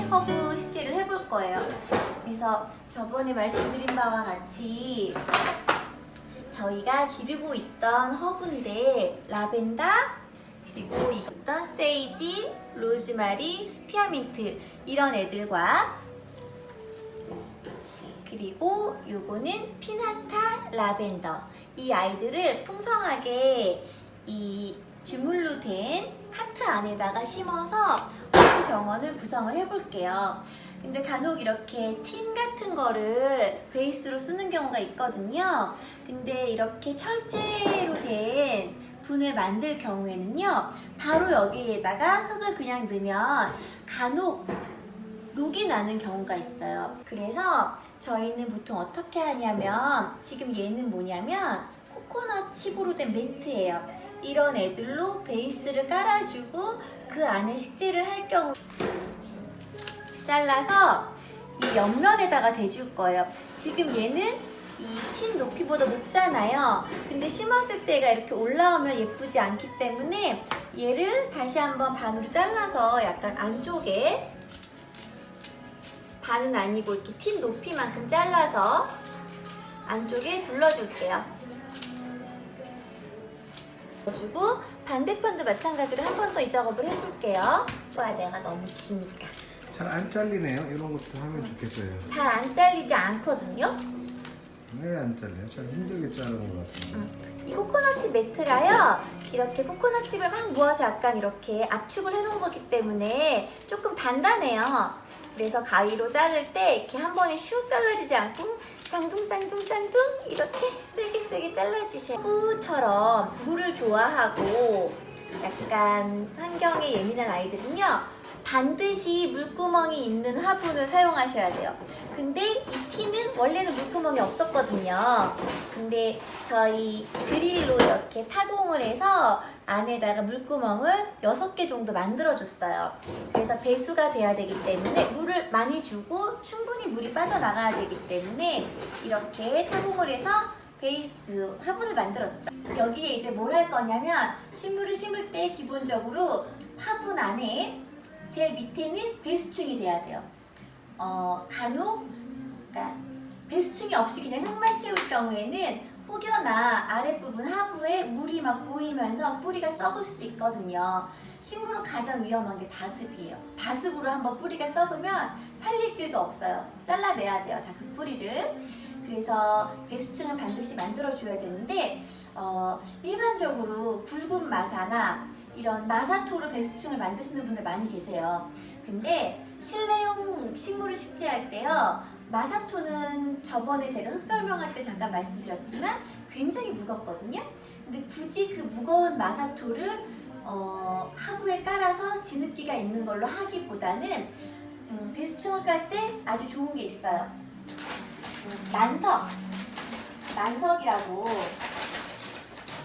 허브 식재를 해볼 거예요. 그래서 저번에 말씀드린 바와 같이 저희가 기르고 있던 허브인데 라벤더, 그리고 있던 세이지, 로즈마리, 스피아민트 이런 애들과, 그리고 요거는 피나타 라벤더, 이 아이들을 풍성하게 이 주물로 된 카트 안에다가 심어서 허브 정원을 구성을 해볼게요. 근데 간혹 이렇게 틴 같은 거를 베이스로 쓰는 경우가 있거든요. 근데 이렇게 철제로 된 분을 만들 경우에는요, 바로 여기에다가 흙을 그냥 넣으면 간혹 녹이 나는 경우가 있어요. 그래서 저희는 보통 어떻게 하냐면, 지금 얘는 뭐냐면 코코넛 칩으로 된 매트예요. 이런 애들로 베이스를 깔아주고 그 안에 식재를 할 경우 잘라서 이 옆면에다가 대줄 거예요. 지금 얘는 이 틴 높이보다 높잖아요. 근데 심었을 때가 이렇게 올라오면 예쁘지 않기 때문에 얘를 다시 한번 반으로 잘라서 약간 안쪽에, 반은 아니고 이렇게 틴 높이만큼 잘라서 안쪽에 둘러줄게요. 주고 반대편도 마찬가지로 한 번 더 이 작업을 해줄게요. 와, 내가 너무 기니까. 잘 안 잘리네요. 이런 것도 하면 좋겠어요. 잘 안 잘리지 않거든요. 왜 안 잘려요? 잘 힘들게 자르는 것 같아요. 이 코코넛칩 매트가요, 이렇게 코코넛칩을 막 모아서 약간 이렇게 압축을 해놓은 거기 때문에 조금 단단해요. 그래서 가위로 자를 때 이렇게 한 번에 슉 잘라지지 않고 쌍둥쌍둥쌍둥 이렇게 세게 잘라주세요. 허브처럼 물을 좋아하고 약간 환경에 예민한 아이들은요, 반드시 물구멍이 있는 화분을 사용하셔야 돼요. 근데 이 티는 원래는 물구멍이 없었거든요. 근데 저희 드릴로 이렇게 타공을 해서 안에다가 물구멍을 6개 정도 만들어줬어요. 그래서 배수가 돼야 되기 때문에 물을 많이 주고 충분히 물이 빠져나가야 되기 때문에 이렇게 타공을 해서 베이스 화분을 만들었죠. 여기에 이제 뭘 할 거냐면, 식물을 심을 때 기본적으로 화분 안에 제일 밑에는 배수층이 돼야 돼요. 간혹 그러니까 배수층이 없이 그냥 흙만 채울 경우에는 혹여나 아랫부분 하부에 물이 막 고이면서 뿌리가 썩을 수 있거든요. 식물은 가장 위험한 게 다습이에요. 다습으로 한번 뿌리가 썩으면 살릴 길도 없어요. 잘라내야 돼요, 다 그 뿌리를. 그래서 배수층은 반드시 만들어줘야 되는데, 일반적으로 굵은 마사나 이런 마사토로 배수층을 만드시는 분들 많이 계세요. 근데 실내용 식물을 식재할 때요, 마사토는 저번에 제가 흙 설명할 때 잠깐 말씀드렸지만 굉장히 무겁거든요. 근데 굳이 그 무거운 마사토를 하부에 깔아서 진흙기가 있는 걸로 하기보다는 배수층을 깔 때 아주 좋은 게 있어요. 난석이라고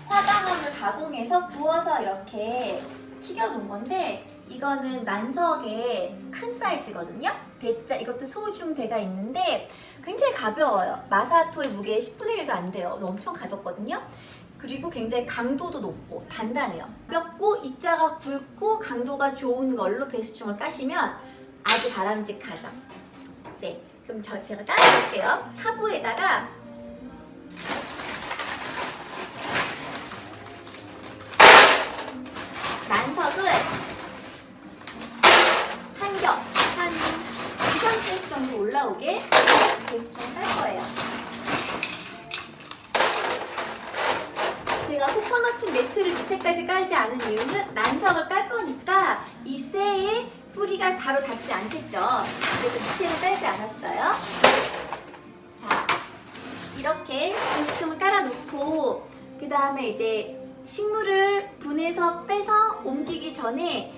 화강암을 가공해서 구워서 이렇게 튀겨 놓은 건데, 이거는 난석의 큰 사이즈거든요. 대자, 이것도 소중대가 있는데 굉장히 가벼워요. 마사토의 무게의 10분의 1도 안 돼요. 엄청 가볍거든요. 그리고 굉장히 강도도 높고 단단해요. 가볍고 입자가 굵고 강도가 좋은 걸로 배수층을 까시면 아주 바람직하죠. 네, 그럼 제가 따라볼게요. 하부에다가 난석을 한 2-3cm 정도 올라오게 배수층을 깔 거예요. 제가 코코넛칩 매트를 밑에까지 깔지 않은 이유는 난석을 깔 거니까 이 쇠에 뿌리가 바로 닿지 않겠죠. 그래서 밑에는 깔지 않았어요. 자, 이렇게 배수층을 깔아놓고 그 다음에 이제 식물을 분해서 빼서 옮기기 전에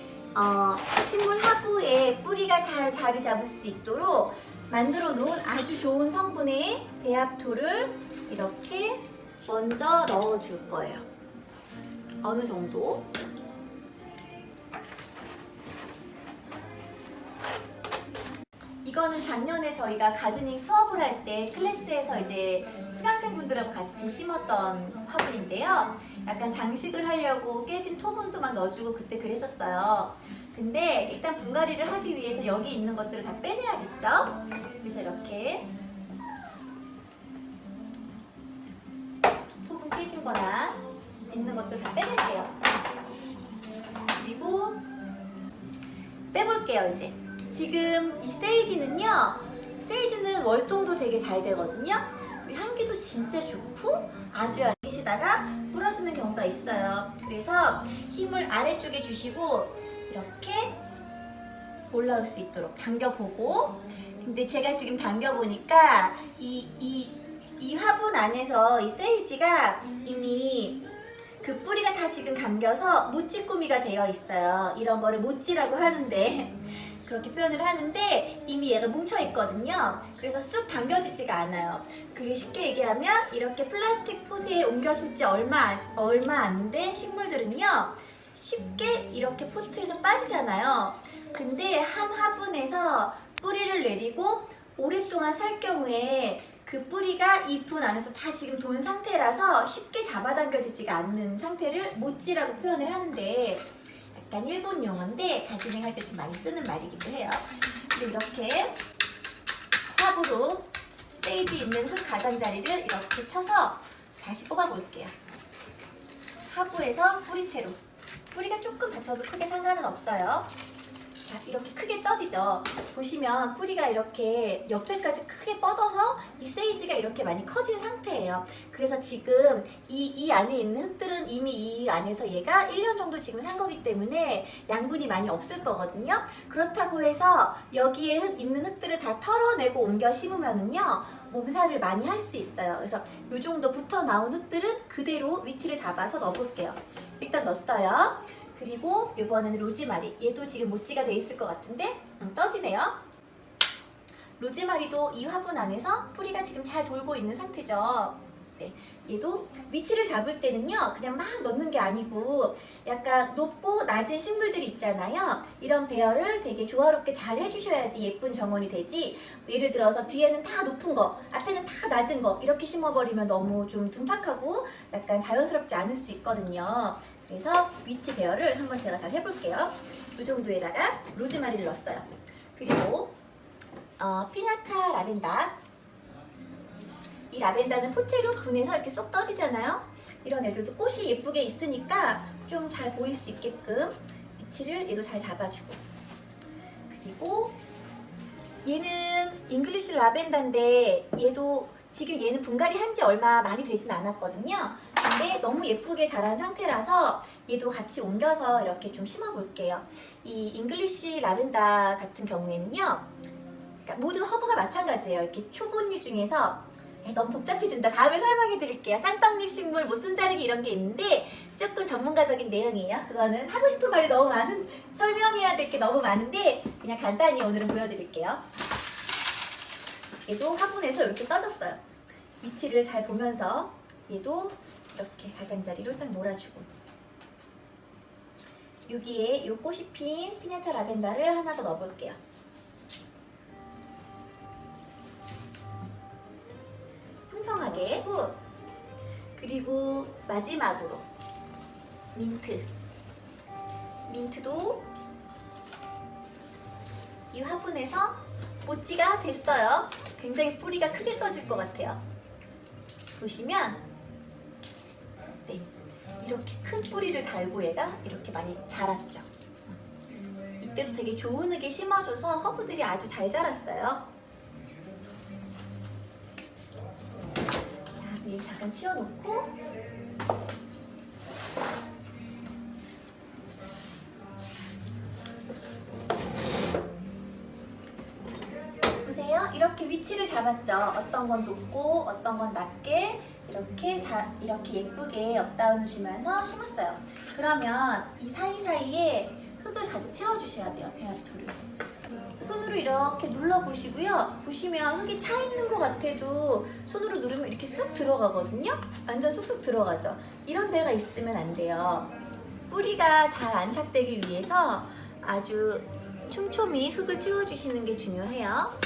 식물 하부에 뿌리가 잘 자리 잡을 수 있도록 만들어 놓은 아주 좋은 성분의 배합토를 이렇게 먼저 넣어 줄 거예요. 어느 정도. 이거는 작년에 저희가 가드닝 수업을 할 때 클래스에서 이제 수강생분들하고 같이 심었던 화분인데요. 약간 장식을 하려고 깨진 토분도 막 넣어주고 그때 그랬었어요. 근데 일단 분갈이를 하기 위해서 여기 있는 것들을 다 빼내야겠죠? 그래서 이렇게 소금 깨진 거나 있는 것들 다 빼낼게요. 그리고 빼볼게요. 이제 지금 이 세이지는 월동도 되게 잘 되거든요. 향기도 진짜 좋고 아주 계시다가 부러지는 경우가 있어요. 그래서 힘을 아래쪽에 주시고 이렇게 올라올 수 있도록 당겨보고, 근데 제가 지금 당겨보니까 이 화분 안에서 이 세이지가 이미 그 뿌리가 다 지금 감겨서 모찌꾸미가 되어 있어요. 이런 거를 모찌라고 하는데 그렇게 표현을 하는데 이미 얘가 뭉쳐 있거든요. 그래서 쑥 당겨지지가 않아요. 그게 쉽게 얘기하면 이렇게 플라스틱 폿에 옮겨 심지 얼마 안 된 식물들은요, 쉽게 이렇게 포트에서 빠지잖아요. 근데 한 화분에서 뿌리를 내리고 오랫동안 살 경우에 그 뿌리가 이 분 안에서 다 지금 돈 상태라서 쉽게 잡아당겨지지가 않는 상태를 모찌라고 표현을 하는데, 약간 일본 용어인데 가지ning 할 때 좀 많이 쓰는 말이기도 해요. 근데 이렇게 삽으로 세이지 있는 흙 가장자리를 이렇게 쳐서 다시 뽑아볼게요. 하부에서 뿌리채로. 뿌리가 조금 다쳐도 크게 상관은 없어요. 자, 이렇게 크게 떠지죠. 보시면 뿌리가 이렇게 옆에까지 크게 뻗어서 이 세이지가 이렇게 많이 커진 상태예요. 그래서 지금 이 안에 있는 흙들은 이미 이 안에서 얘가 1년 정도 지금 산 거기 때문에 양분이 많이 없을 거거든요. 그렇다고 해서 여기에 있는 흙들을 다 털어내고 옮겨 심으면은요, 몸살을 많이 할 수 있어요. 그래서 이 정도 붙어 나온 흙들은 그대로 위치를 잡아서 넣어볼게요. 일단 넣었어요. 그리고 이번에는 로즈마리. 얘도 지금 모찌가 돼 있을 것 같은데 떠지네요. 로즈마리도 이 화분 안에서 뿌리가 지금 잘 돌고 있는 상태죠. 네, 얘도 위치를 잡을 때는요, 그냥 막 넣는 게 아니고 약간 높고 낮은 식물들이 있잖아요. 이런 배열을 되게 조화롭게 잘 해주셔야지 예쁜 정원이 되지. 예를 들어서 뒤에는 다 높은 거, 앞에는 다 낮은 거 이렇게 심어버리면 너무 좀 둔탁하고 약간 자연스럽지 않을 수 있거든요. 그래서 위치 배열을 한번 제가 잘 해볼게요. 이 정도에다가 로즈마리를 넣었어요. 그리고 피냐타 라벤더. 이 라벤더는 포체로 분해서 이렇게 쏙 떠지잖아요. 이런 애들도 꽃이 예쁘게 있으니까 좀 잘 보일 수 있게끔 위치를 얘도 잘 잡아주고. 그리고 얘는 잉글리시 라벤더인데 얘는 분갈이 한 지 얼마 많이 되진 않았거든요. 근데 너무 예쁘게 자란 상태라서 얘도 같이 옮겨서 이렇게 좀 심어볼게요. 이 잉글리시 라벤더 같은 경우에는요, 그러니까 모든 허브가 마찬가지예요. 이렇게 초본류 중에서 너무 복잡해진다. 다음에 설명해 드릴게요. 쌍떡잎 식물, 뭐 순자르기 이런 게 있는데 조금 전문가적인 내용이에요. 그거는 하고 싶은 말이 너무 많은, 설명해야 될 게 너무 많은데 그냥 간단히 오늘은 보여드릴게요. 얘도 화분에서 이렇게 떠졌어요. 위치를 잘 보면서 얘도 이렇게 가장자리로 딱 몰아주고, 여기에 이 꽃이 핀 피냐타 라벤더를 하나 더 넣어볼게요. 풍성하게. 그리고 마지막으로 민트도 이 화분에서 모찌가 됐어요. 굉장히 뿌리가 크게 떠질 것 같아요. 보시면 네, 이렇게 큰 뿌리를 달고 얘가 이렇게 많이 자랐죠. 이때도 되게 좋은 흙에 심어줘서 허브들이 아주 잘 자랐어요. 자, 얘 잠깐 치워놓고 보세요. 이렇게 위치를 잡았죠. 어떤 건 높고 어떤 건 낮게 이렇게 예쁘게 업다운을 주면서 심었어요. 그러면 이 사이사이에 흙을 가득 채워주셔야 돼요. 배합토를. 손으로 이렇게 눌러보시고요. 보시면 흙이 차 있는 것 같아도 손으로 누르면 이렇게 쑥 들어가거든요. 완전 쑥쑥 들어가죠. 이런 데가 있으면 안 돼요. 뿌리가 잘 안착되기 위해서 아주 촘촘히 흙을 채워주시는 게 중요해요.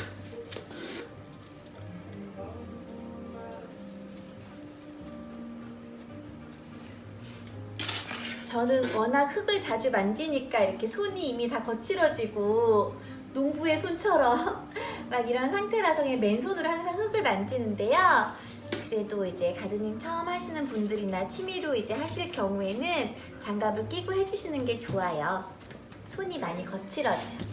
저는 워낙 흙을 자주 만지니까 이렇게 손이 이미 다 거칠어지고 농부의 손처럼 막 이런 상태라서 그냥 맨손으로 항상 흙을 만지는데요. 그래도 이제 가드닝 처음 하시는 분들이나 취미로 이제 하실 경우에는 장갑을 끼고 해주시는 게 좋아요. 손이 많이 거칠어져요.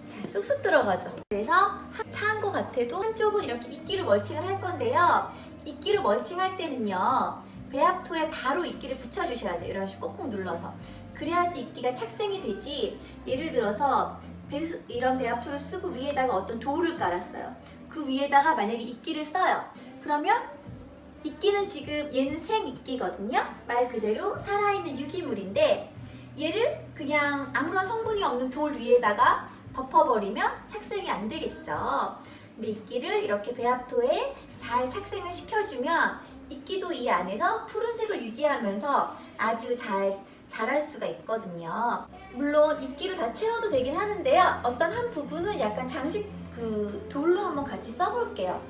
자, 쑥쑥 들어가죠. 그래서 차한 것 같아도 한쪽은 이렇게 이끼로 멀칭을 할 건데요. 이끼로 멀칭할 때는요, 배합토에 바로 이끼를 붙여주셔야 돼요. 이런 식으로 꾹꾹 눌러서. 그래야지 이끼가 착생이 되지. 예를 들어서 이런 배합토를 쓰고 위에다가 어떤 돌을 깔았어요. 그 위에다가 만약에 이끼를 써요. 그러면 이끼는 지금 얘는 생이끼거든요. 말 그대로 살아있는 유기물인데 얘를 그냥 아무런 성분이 없는 돌 위에다가 덮어버리면 착생이 안 되겠죠. 근데 이끼를 이렇게 배합토에 잘 착생을 시켜주면 이끼도 이 안에서 푸른색을 유지하면서 아주 잘 자랄 수가 있거든요. 물론 이끼로 다 채워도 되긴 하는데요. 어떤 한 부분은 약간 장식 그 돌로 한번 같이 써볼게요.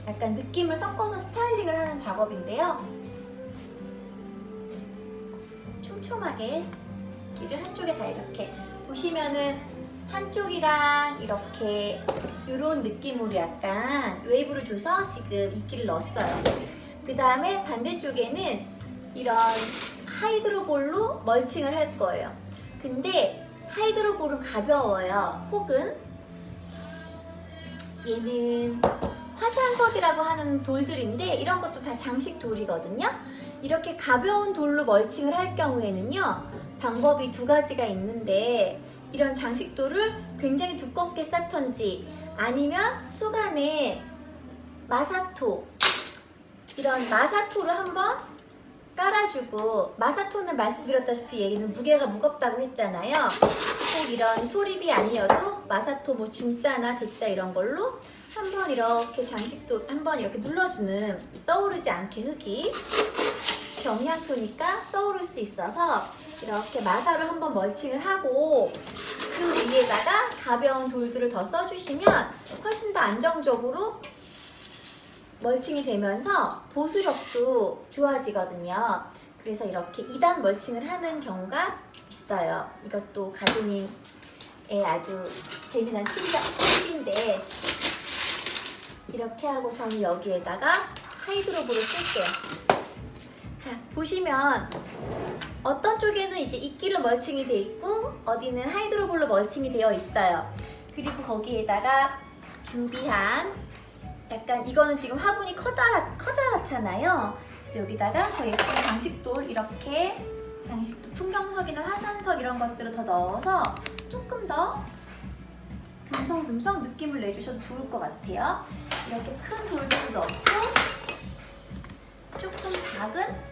약간 느낌을 섞어서 스타일링을 하는 작업인데요. 촘촘하게 이끼를 한쪽에 다 이렇게 보시면은 한쪽이랑 이렇게 이런 느낌으로 약간 웨이브를 줘서 지금 이끼를 넣었어요. 그 다음에 반대쪽에는 이런 하이드로볼로 멀칭을 할 거예요. 근데 하이드로볼은 가벼워요. 혹은 얘는 화산석이라고 하는 돌들인데 이런 것도 다 장식 돌이거든요. 이렇게 가벼운 돌로 멀칭을 할 경우에는요, 방법이 두 가지가 있는데 이런 장식돌을 굉장히 두껍게 쌓던지 아니면 속 안에 마사토, 이런 마사토를 한번 깔아주고, 마사토는 말씀드렸다시피 얘는 무게가 무겁다고 했잖아요. 꼭 이런 소립이 아니어도 마사토 뭐 중자나 극자 이런 걸로 한번 이렇게 장식돌 한번 이렇게 눌러주는, 떠오르지 않게 흙이 경량토니까 떠오를 수 있어서 이렇게 마사로 한번 멀칭을 하고 그 위에다가 가벼운 돌들을 더 써주시면 훨씬 더 안정적으로 멀칭이 되면서 보수력도 좋아지거든요. 그래서 이렇게 2단 멀칭을 하는 경우가 있어요. 이것도 가드닝의 아주 재미난 팁인데, 이렇게 하고 저는 여기에다가 하이드로볼을 쓸게요. 자, 보시면 어떤 쪽에는 이제 이끼로 멀칭이 돼 있고 어디는 하이드로볼로 멀칭이 되어 있어요. 그리고 거기에다가 준비한, 약간 이거는 지금 화분이 커자랗잖아요. 그래서 여기다가 더 예쁜 장식돌, 이렇게 장식돌, 풍경석이나 화산석 이런 것들을 더 넣어서 조금 더 듬성듬성 느낌을 내주셔도 좋을 것 같아요. 이렇게 큰 돌들도 넣고 조금 작은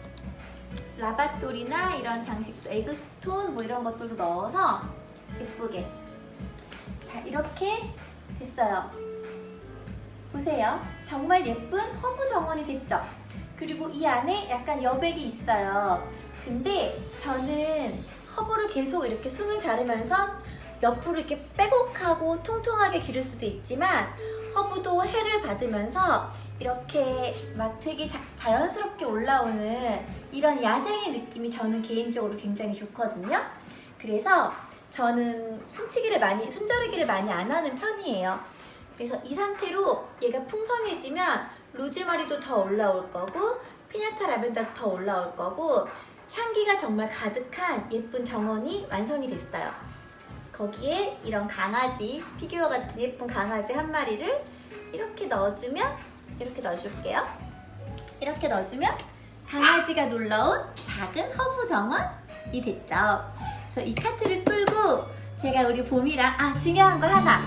라바돌이나 이런 장식도, 에그스톤 뭐 이런 것들도 넣어서 예쁘게. 자, 이렇게 됐어요. 보세요. 정말 예쁜 허브 정원이 됐죠? 그리고 이 안에 약간 여백이 있어요. 근데 저는 허브를 계속 이렇게 숨을 자르면서 옆으로 이렇게 빼곡하고 통통하게 기를 수도 있지만, 허브도 해를 받으면서 이렇게 막 되게 자연스럽게 올라오는 이런 야생의 느낌이 저는 개인적으로 굉장히 좋거든요. 그래서 저는 순자르기를 많이 안 하는 편이에요. 그래서 이 상태로 얘가 풍성해지면 로즈마리도 더 올라올 거고 피냐타 라벤더도 더 올라올 거고 향기가 정말 가득한 예쁜 정원이 완성이 됐어요. 거기에 이런 강아지, 피규어 같은 예쁜 강아지 한 마리를 이렇게 넣어주면, 이렇게 넣어줄게요. 이렇게 넣어주면 강아지가 놀러온 작은 허브 정원이 됐죠. 그래서 이 카트를 끌고 제가 우리 봄이랑, 중요한 거 하나,